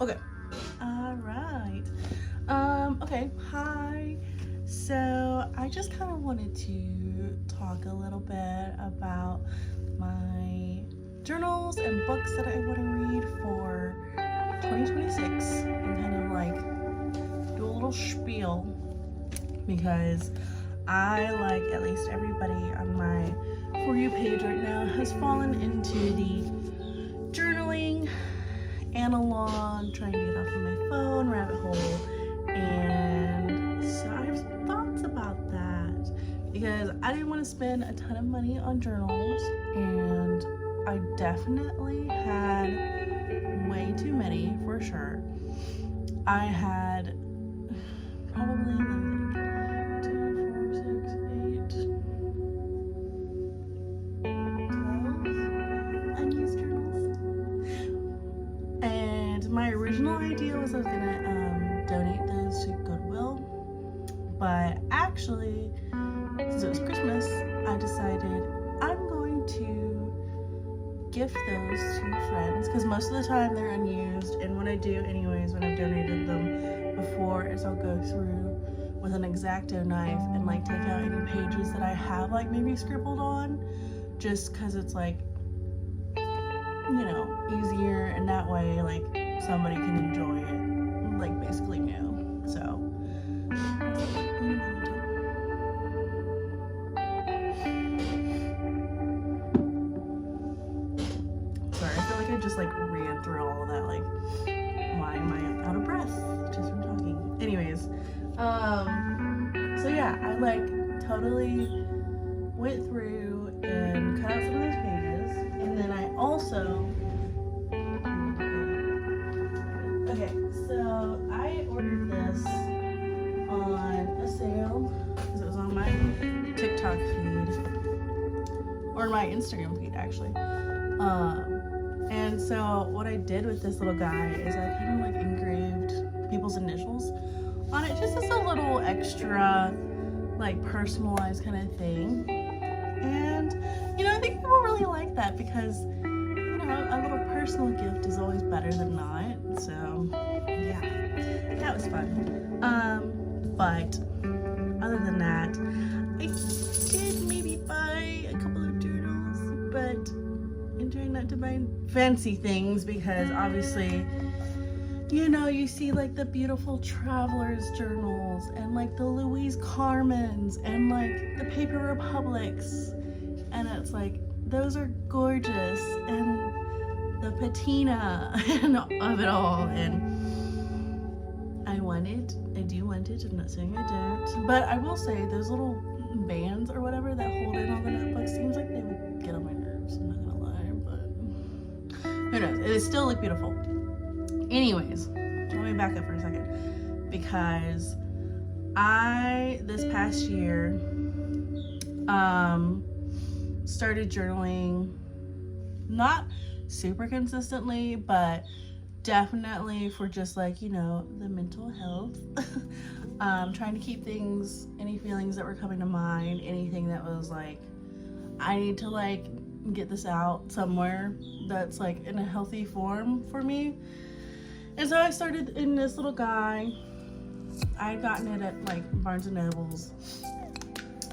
Okay. All right. Okay. Hi. So I just kind of wanted to talk a little bit about my journals and books that I want to read for 2026 and kind of like do a little spiel because I, like at least everybody on my For You page right now, has fallen into the journaling analog, trying to get off of my phone rabbit hole. And so I have some thoughts about that because I didn't want to spend a ton of money on journals, and I definitely had way too many for sure. I had probably like 2, 4, 6, 8, 12 unused journals. And my original idea was I was gonna donate those to Goodwill, but actually, since it was Christmas, I decided I'm going to gift those to friends because most of the time they're unused. And what I do anyways when I've donated them before is I'll go through with an X-Acto knife and like take out any pages that I have like maybe scribbled on, just because it's like, you know, easier, and that way like somebody can enjoy it like basically new. So sorry, I feel like I just like ran through all of that. Like, why am I out of breath just from talking? Anyways, so yeah, I like totally went through and cut out some of those pages, and then I also so I ordered this on a sale because it was on my TikTok feed, or my Instagram feed actually. And so what I did with this little guy is I kind of like engraved people's initials on it, just as a little extra like personalized kind of thing. And you know, I think people really like that because, you know, a little personal gift is always better than not. So yeah, that was fun. But other than that, I did maybe buy a couple of journals, but I'm trying not to buy fancy things because obviously, you know, you see like the beautiful travelers journals and like the Louise Carmens and like the Paper Republics, and it's like those are gorgeous, and the patina and of it all. And I do want it, I'm not saying I don't, but I will say those little bands or whatever that hold in all the notebooks seems like they would get on my nerves, I'm not gonna lie, but who knows, it still look beautiful. Anyways, let me back up for a second, because I this past year started journaling, not super consistently, but definitely for just like, you know, the mental health. Trying to keep things, any feelings that were coming to mind, anything that was like, I need to like get this out somewhere that's like in a healthy form for me. And so I started in this little guy. I had gotten it at like Barnes and Noble's,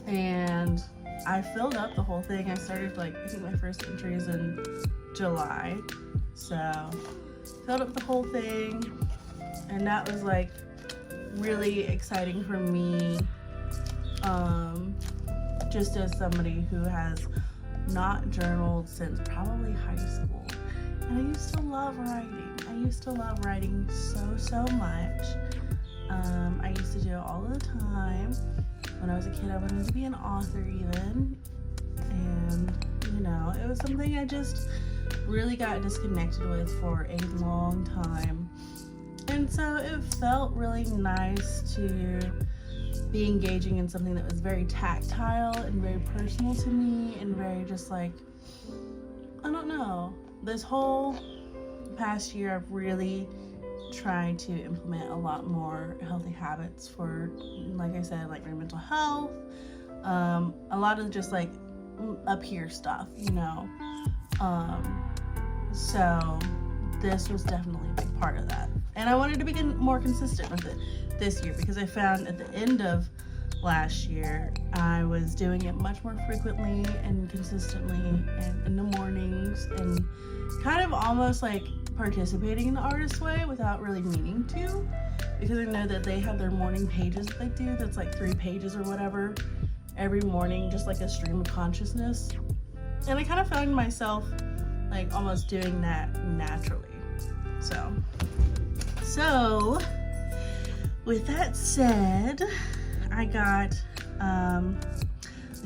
and I filled up the whole thing. I started like, I think my first entries in July, so filled up the whole thing, and that was like really exciting for me, just as somebody who has not journaled since probably high school. And I used to love writing so much. I used to do it all the time. When I was a kid, I wanted to be an author even, and you know, it was something I just really got disconnected with for a long time. And so it felt really nice to be engaging in something that was very tactile and very personal to me, and very just like, I don't know, this whole past year I've really tried to implement a lot more healthy habits for, like I said, like my mental health, a lot of just like up here stuff, you know. So this was definitely a big part of that. And I wanted to be more consistent with it this year, because I found at the end of last year I was doing it much more frequently and consistently and in the mornings, and kind of almost like participating in the Artist Way without really meaning to, because I know that they have their morning pages that they do that's like 3 pages or whatever every morning, just like a stream of consciousness. And I kind of found myself like almost doing that naturally. So with that said, I got a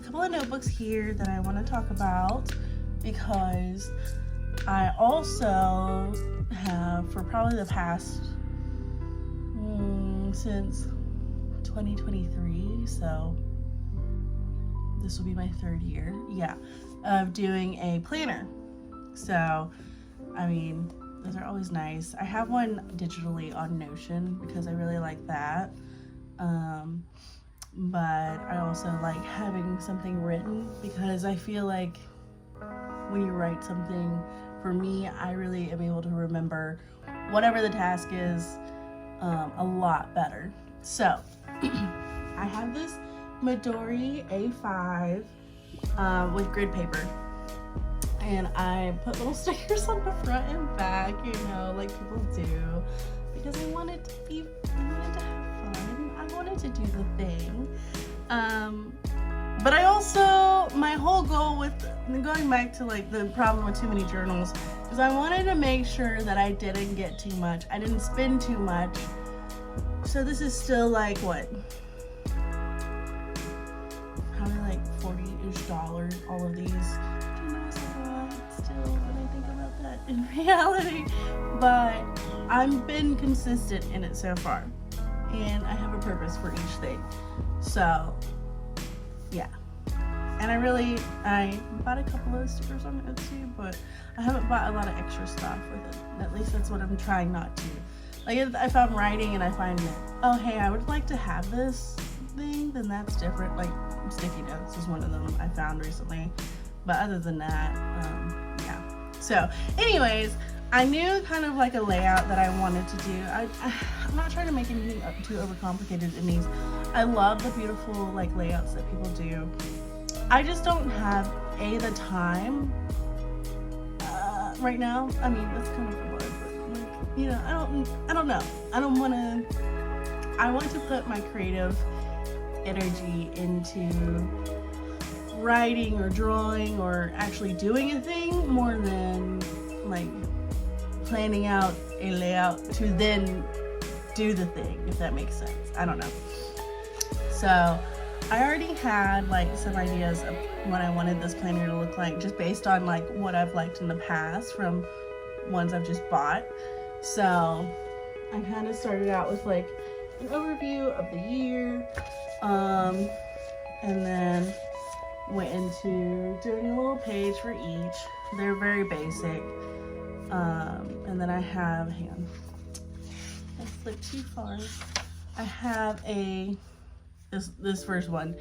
couple of notebooks here that I want to talk about, because I also have, for probably the past since 2023, so this will be my 3rd year, of doing a planner. So, I mean, those are always nice. I have one digitally on Notion because I really like that. But I also like having something written, because I feel like when you write something, for me, I really am able to remember whatever the task is a lot better. So I have this Midori A5 with grid paper, and I put little stickers on the front and back, you know, like people do, because I wanted to have fun. I wanted to do the thing. But I also, my whole goal with going back to like the problem with too many journals is I wanted to make sure that I didn't get too much. I didn't spend too much. So this is still like what? Probably like $40-ish, all of these. Do you know it's a lot still when I think about that in reality? But I've been consistent in it so far. And I have a purpose for each thing. So, yeah. And I bought a couple of stickers on Etsy, but I haven't bought a lot of extra stuff with it. At least that's what I'm trying not to. Like, if I'm writing and I find that, oh, hey, I would like to have this thing, then that's different. Like, sticky notes is one of them I found recently. But other than that, yeah. So, anyways, I knew kind of like a layout that I wanted to do. I'm not trying to make anything too overcomplicated in these. I love the beautiful like layouts that people do. I just don't have the time right now. I mean, that's kind of hard, but like, you know, I don't know. I want to put my creative energy into writing or drawing or actually doing a thing more than like planning out a layout to then do the thing, if that makes sense. I don't know. So I already had like some ideas of what I wanted this planner to look like, just based on like what I've liked in the past from ones I've just bought. So I kind of started out with like an overview of the year, and then went into doing a little page for each. They're very basic. And then I have, hang on, I flipped too far. I have this first one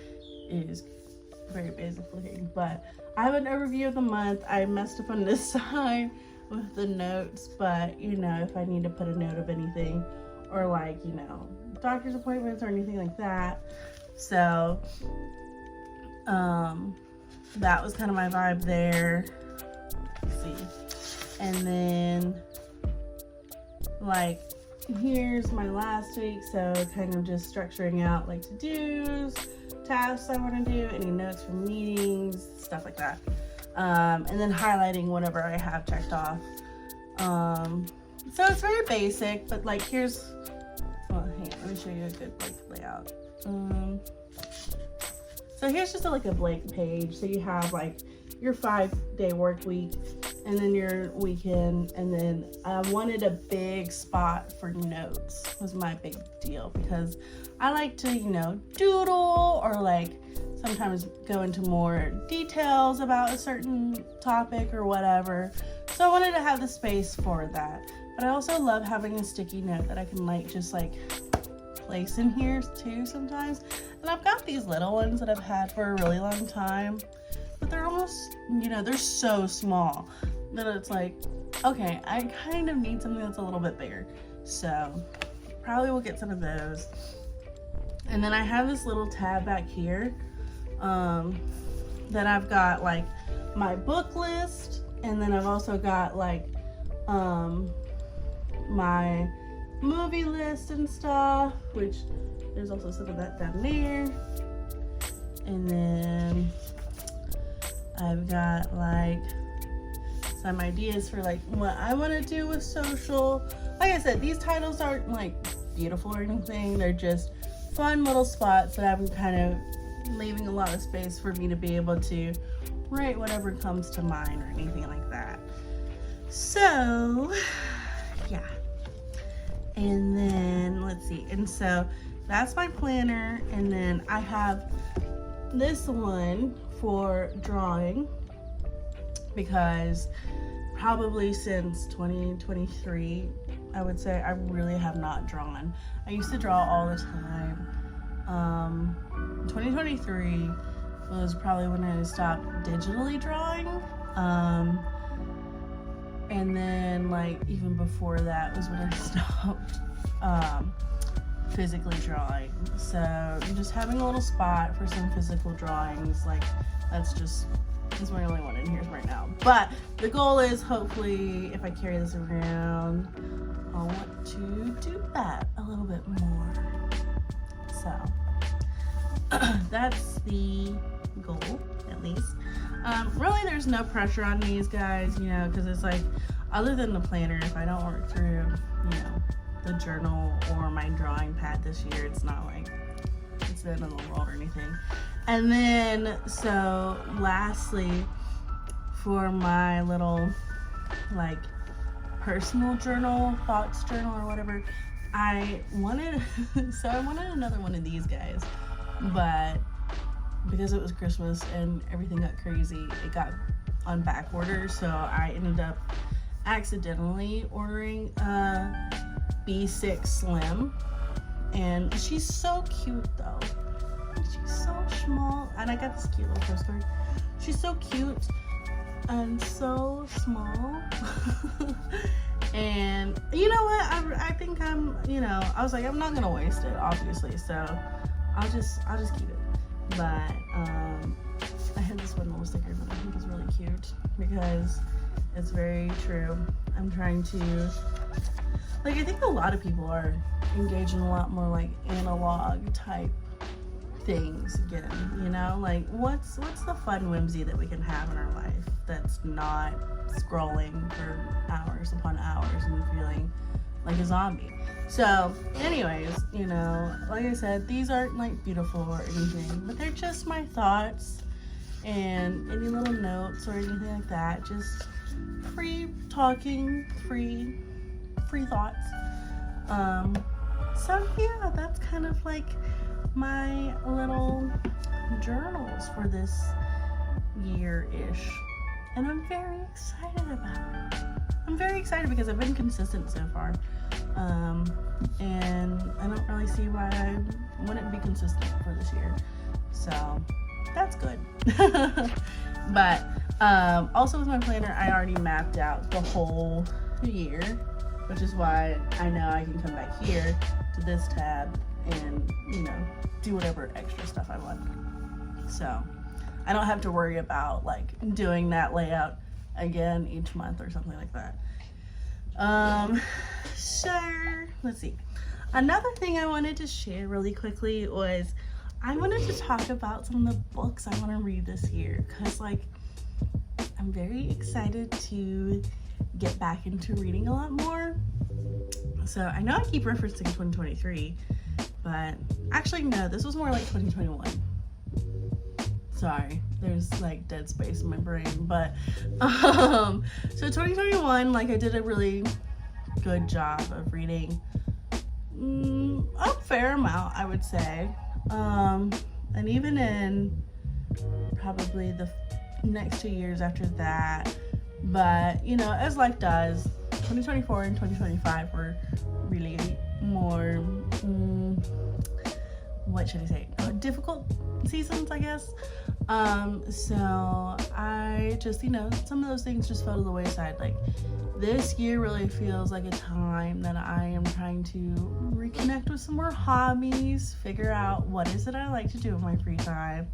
is very basic looking, but I have an overview of the month. I messed up on this side with the notes, but you know, if I need to put a note of anything, or like, you know, doctor's appointments or anything like that. So, that was kind of my vibe there. Let's see. And then, like, here's my last week, so kind of just structuring out like to-dos, tasks I want to do, any notes from meetings, stuff like that. And then highlighting whatever I have checked off. So it's very basic, but like here's, well, hang on, let me show you a good like layout. So here's just like a blank page. So you have like your 5-day work week, and then your weekend, and then I wanted a big spot for notes was my big deal, because I like to, you know, doodle or like sometimes go into more details about a certain topic or whatever. So I wanted to have the space for that. But I also love having a sticky note that I can like just like place in here too sometimes. And I've got these little ones that I've had for a really long time, but they're almost, you know, they're so small that it's like, okay, I kind of need something that's a little bit bigger. So probably will get some of those. And then I have this little tab back here that I've got like my book list, and then I've also got like my movie list and stuff, which there's also some of that down there. And then I've got like some ideas for like what I want to do with social. Like I said, these titles aren't like beautiful or anything, they're just fun little spots that I'm kind of leaving a lot of space for me to be able to write whatever comes to mind or anything like that. So yeah, and then let's see, and so that's my planner. And then I have this one for drawing, because probably since 2023, I would say I really have not drawn. I used to draw all the time. 2023 was probably when I stopped digitally drawing. And then like even before that was when I stopped physically drawing. So just having a little spot for some physical drawings, like that's my only one in here right now. But the goal is, hopefully, if I carry this around, I want to do that a little bit more. So that's the goal, at least. Really, there's no pressure on these guys, you know, because it's like, other than the planner, if I don't work through, you know, the journal or my drawing pad this year, it's not like it's the end of the world or anything. And then, so lastly, for my little like personal journal, thoughts journal or whatever, I wanted another one of these guys, but because it was Christmas and everything got crazy, it got on back order, so I ended up accidentally ordering a B6 Slim, and she's so cute though. She's so small, and I got this cute little postcard. She's so cute and so small. And you know what? I think I'm, you know, I was like, I'm not gonna waste it, obviously. So I'll just keep it. But I had this one little sticker that I think is really cute, because it's very true. I'm trying to, like, I think a lot of people are engaged in a lot more like analog type things again, you know, like what's the fun whimsy that we can have in our life that's not scrolling for hours upon hours and feeling like a zombie. So anyways, you know, like I said, these aren't like beautiful or anything, but they're just my thoughts, and any little notes or anything like that, just free talking, free thoughts. So yeah, that's kind of like my little journals for this year-ish, and I'm very excited about it. I'm very excited because I've been consistent so far, and I don't really see why I wouldn't be consistent for this year, so that's good. But also with my planner, I already mapped out the whole year, which is why I know I can come back here to this tab and, you know, do whatever extra stuff I want. So I don't have to worry about like doing that layout again each month or something like that. So let's see. Another thing I wanted to share really quickly was I wanted to talk about some of the books I want to read this year, because like I'm very excited to get back into reading a lot more. So I know I keep referencing 2023, but actually no, this was more like 2021. Sorry, there's like dead space in my brain. But so 2021, like I did a really good job of reading a fair amount, I would say. And even in probably the next 2 years after that, but you know, as life does, 2024 and 2025 were really more what should I say, difficult seasons, I guess. So I just, you know, some of those things just fell to the wayside. Like, this year really feels like a time that I am trying to reconnect with some more hobbies, figure out what is it I like to do in my free time,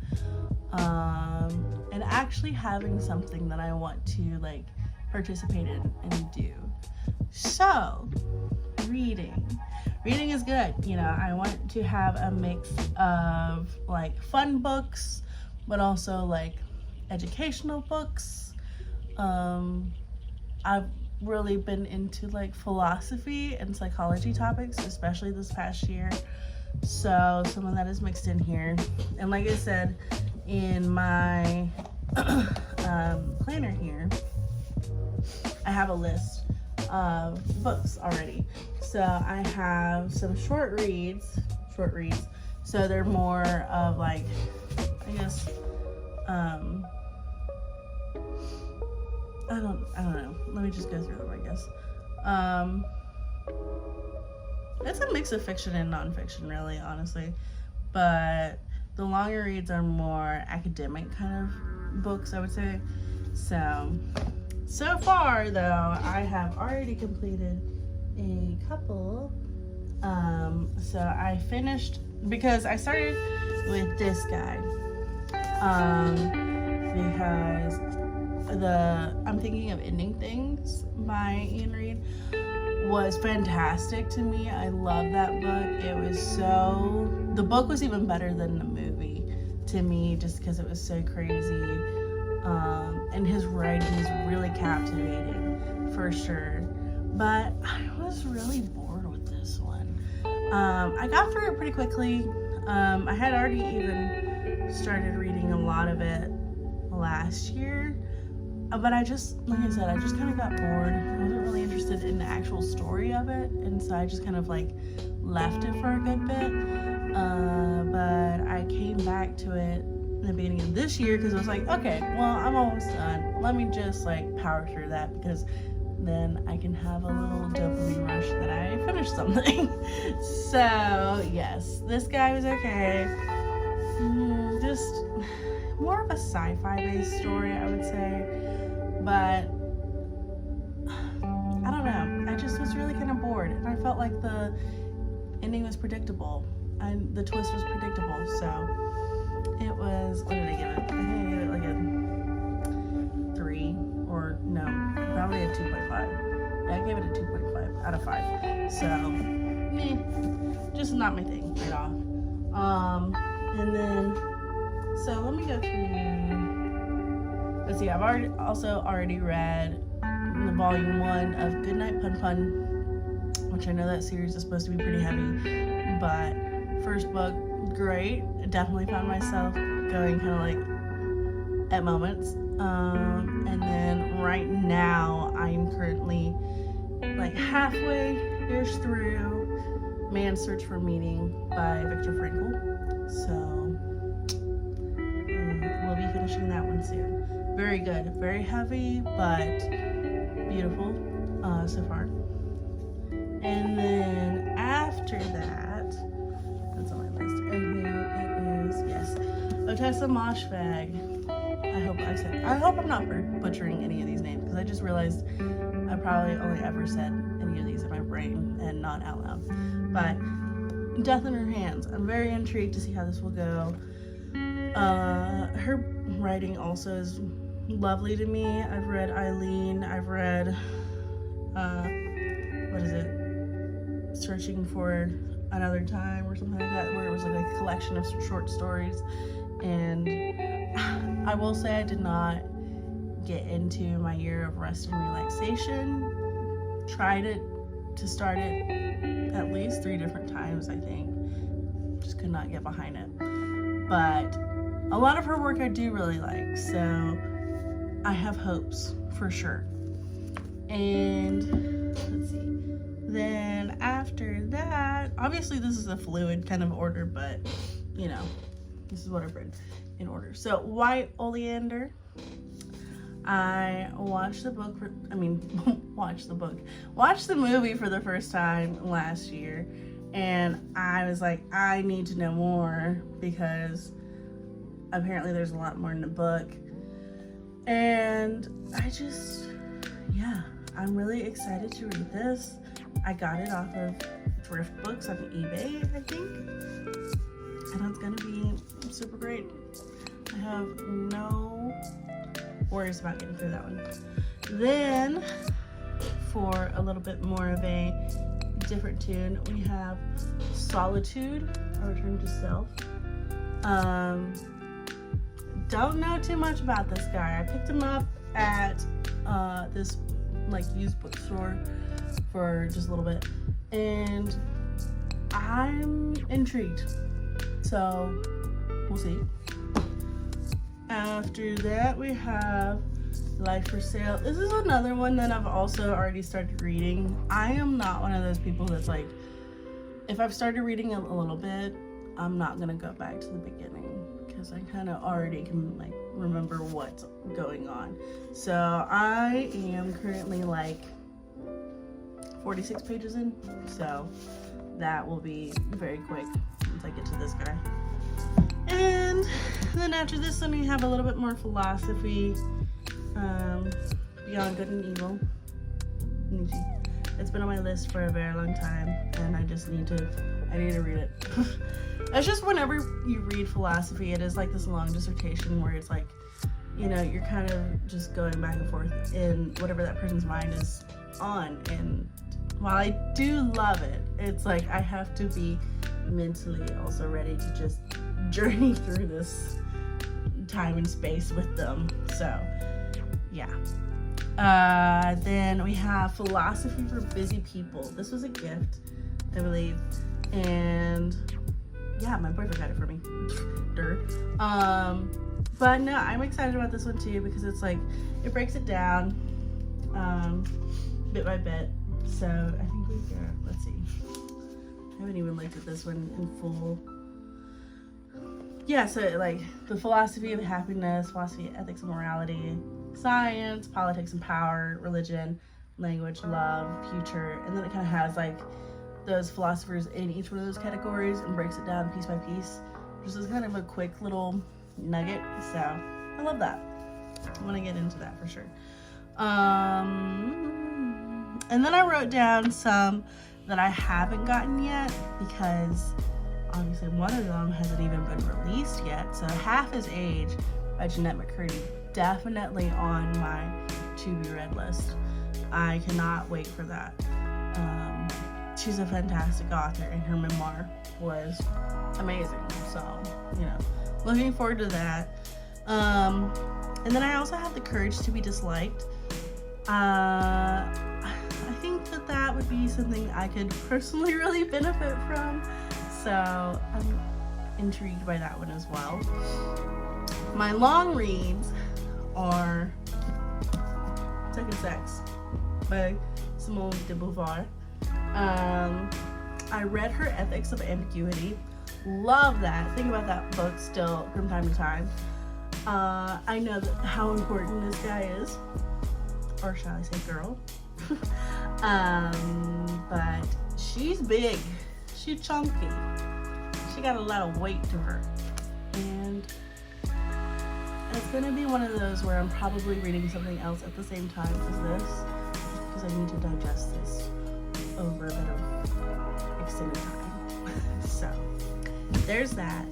and actually having something that I want to like participate in and do. So reading is good. You know, I want to have a mix of like fun books, but also like educational books. I've really been into like philosophy and psychology topics, especially this past year. So some of that is mixed in here. And like I said, in my planner here, I have a list of books already. So I have some short reads. So they're more of like, I guess, I don't know. Let me just go through them, I guess. It's a mix of fiction and nonfiction, really, honestly. But the longer reads are more academic kind of books, I would say. So far, though, I have already completed a couple. So I finished, because I started with this guy. Because I'm Thinking of Ending Things by Ian Reid was fantastic to me. I love that book. The book was even better than the movie to me, just because it was so crazy. And his writing is really captivating, for sure. But I was really bored with this one. I got through it pretty quickly. I had already even started reading a lot of it last year. But I just, like I said, I just kind of got bored. I wasn't really interested in the actual story of it. And so I just kind of like left it for a good bit. But I came back to it in the beginning of this year because I was like, okay, well, I'm almost done. Let me just like power through that, because then I can have a little dopamine rush that I finished something. So yes, this guy was okay. Just more of a sci-fi based story, I would say. But I don't know, I just was really kind of bored, and I felt like the ending was predictable and the twist was predictable. So it was, what did I give it? I think I gave it like a 3, or no, probably a 2.5. Yeah, I gave it a 2.5 out of 5. So just not my thing at all. And then, so let me go through. Let's see, I've already read the volume 1 of Goodnight Pun Pun, which I know that series is supposed to be pretty heavy, but first book, great. I definitely found myself going kind of like at moments. And then right now, I'm currently like halfway-ish through Man's Search for Meaning by Viktor Frankl. So we'll be finishing that one soon. Very good, very heavy, but beautiful so far. And then after that, that's on my list. And then it is, yes, Otessa Moshfegh. I hope I'm not butchering any of these names, because I just realized I probably only ever said any of these in my brain and not out loud. But Death in Her Hands. I'm very intrigued to see how this will go. Her writing also is lovely to me. I've read Eileen. I've read, what is it? Searching for Another Time or something like that, where it was like a collection of short stories. And I will say I did not get into my year of rest and relaxation. Tried it to start it at least 3 different times, I think. Just could not get behind it. But a lot of her work I do really like, so I have hopes for sure. And let's see. Then after that, obviously this is a fluid kind of order, but you know, this is what I've read in order. So White Oleander. I watched the movie for the first time last year, And I was like, I need to know more because apparently there's a lot more in the book. And yeah, I'm really excited to read this. I got it off of thrift books on eBay, I think. And it's gonna be super great. I have no worries about getting through that one. Then, for a little bit more of a different tune, we have Solitude, A Return to Self. Don't know too much about this guy. I picked him up at this like used bookstore for just a little bit, and I'm intrigued. So we'll see. After that, we have Life for Sale. This is another one that I've also already started reading. I am not one of those people that's like, if I've started reading a little bit, I'm not gonna go back to the beginning because I kind of already can like remember what's going on. So I am currently like 46 pages in, so that will be very quick once I get to this guy. And then after this one, we have a little bit more philosophy, Beyond Good and Evil. Nietzsche. It's been on my list for a very long time, and I need to read it. It's just whenever you read philosophy, it is like this long dissertation where it's like, you know, you're kind of just going back and forth in whatever that person's mind is on. And while I do love it, it's like I have to be mentally also ready to just journey through this time and space with them. So yeah. Then we have Philosophy for Busy People. This was a gift, I believe, and yeah, my boyfriend got it for me. But no, I'm excited about this one too because it's like it breaks it down bit by bit. So I think we've got, let's see, I haven't even looked at this one in full. Yeah, so like the philosophy of happiness, philosophy of ethics and morality, science, politics and power, religion, language, love, future, and then it kind of has like those philosophers in each one of those categories and breaks it down piece by piece, which is kind of a quick little nugget. So I love that. I want to get into that for sure. And then I wrote down some that I haven't gotten yet because obviously one of them hasn't even been released yet. So Half His Age by Jeanette McCurdy, definitely on my to be read list. I cannot wait for that. She's a fantastic author and her memoir was amazing. So, you know, looking forward to that. And then I also have The Courage to Be Disliked. I think that would be something I could personally really benefit from. So I'm intrigued by that one as well. My long reads are Second Sex by Simone de Beauvoir. I read her Ethics of Ambiguity. Love that. Think about that book still from time to time. I know how important this guy is, or shall I say girl. But she's big. She's chunky. She got a lot of weight to her. And it's gonna be one of those where I'm probably reading something else at the same time as this, because I need to digest this over a bit of extended time. So there's that.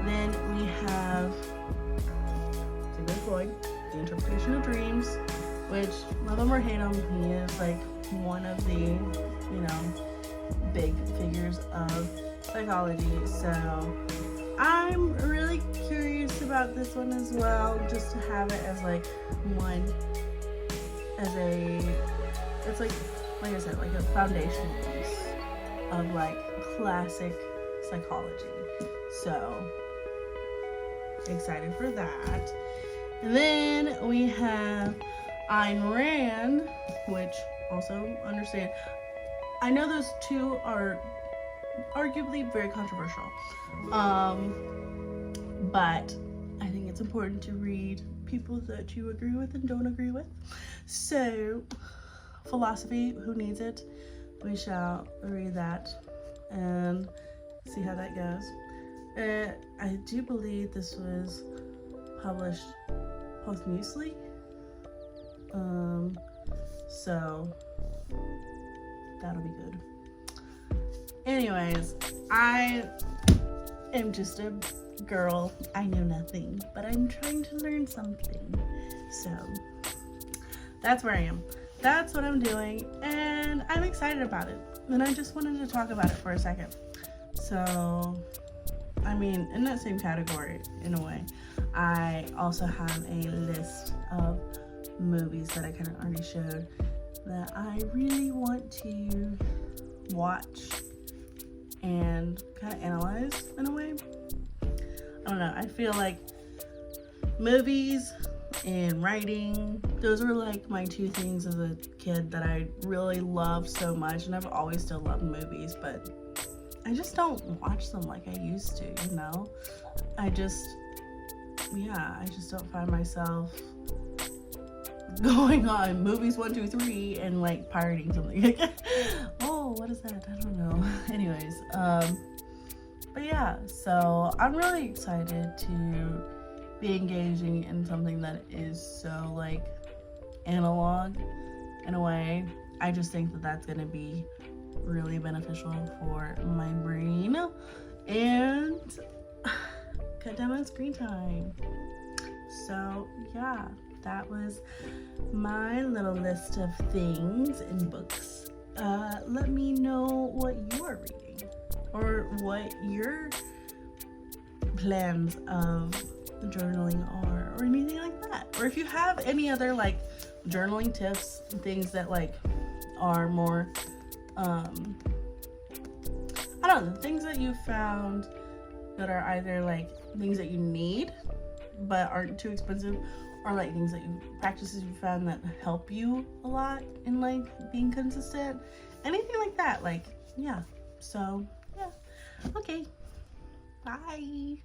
Then we have Sigmund Freud, The Interpretation of Dreams, which, love him or hate him, he is like one of the, you know, big figures of psychology. So I'm really curious about this one as well, just to have it as like one, as a, it's like I said, like a foundational piece of like classic psychology. So excited for that. And then we have Ayn Rand, which also understand. I know those two are arguably very controversial, but I think it's important to read people that you agree with and don't agree with. So, Philosophy, Who Needs It? We shall read that and see how that goes. I do believe this was published posthumously, so that'll be good. Anyways, I am just a girl. I know nothing, but I'm trying to learn something. So that's where I am. That's what I'm doing, and I'm excited about it. And I just wanted to talk about it for a second. So, I mean, in that same category, in a way, I also have a list of movies that I kind of already showed that I really want to watch and kind of analyze in a way. I don't know. I feel like movies and writing, those were like my two things as a kid that I really loved so much, and I've always still loved movies, but I just don't watch them like I used to, you know? I just don't find myself going on movies 1, 2, 3 and like pirating something. Oh, what is that? I don't know. Anyways, but yeah, so I'm really excited to be engaging in something that is so like analog in a way. I just think that that's gonna be really beneficial for my brain and cut down on screen time. So yeah, that was my little list of things and books. Let me know what you are reading or what your plans of journaling are, or anything like that. Or if you have any other like journaling tips, things that like are more I don't know, things that you found that are either like things that you need but aren't too expensive, or like things that practices you found that help you a lot in like being consistent, anything like that, like, yeah. So yeah, okay, bye.